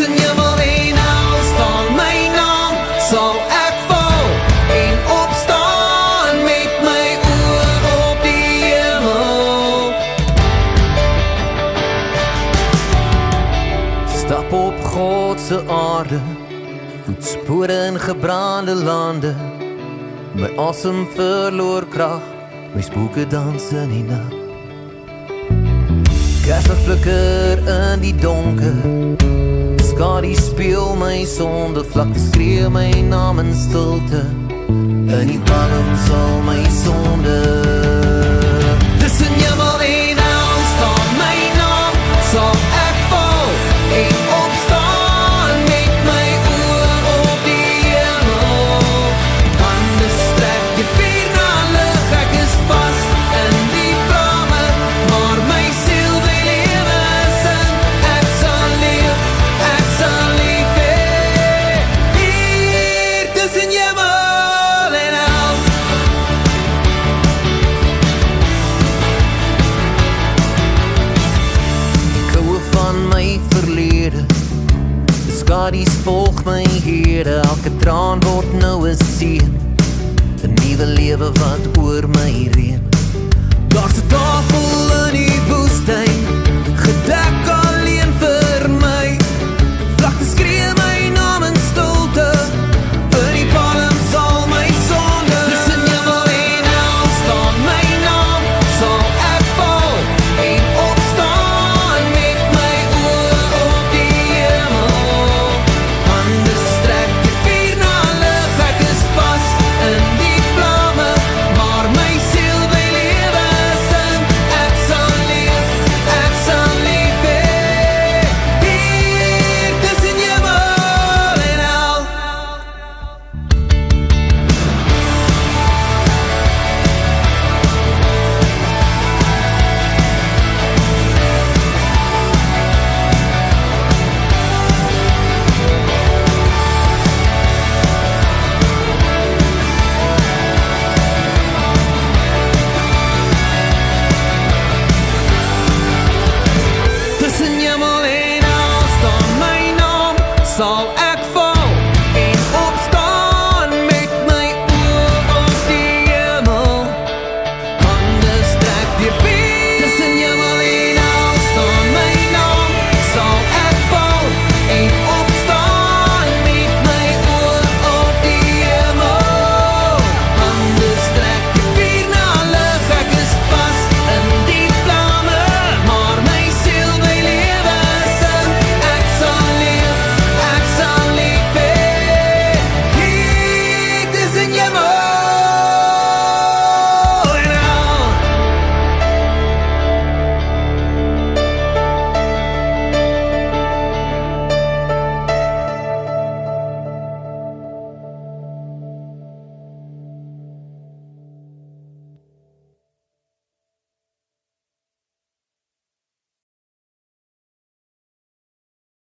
Tussen hemel en hel staan my naam, sal ek val en opstaan met my oor op die hemel. Stap op God se aarde, voetspore in gebrande lande. My asem verloor krag, my spooke dans in die nag. Kerslig flikker in die donker, skadu speel my sonde vlak, skree my naam in stilte, in die palm sal my sonde. Tussen hemel en hel staan my naam, sal ek val en opstaan met my oor op die hemel. Hande strek jy vier na lig, ek is vas in die vlamme, maar my siel by lewe sing. Ek sal lief hê, hier tussen hemel en hel. Die koue van my verlede, die skadu's volg my here, elke traan word nou 'n seën, 'n nuwe lewe wat oor my reën. Daar's 'n tafel in die woestyn, gedek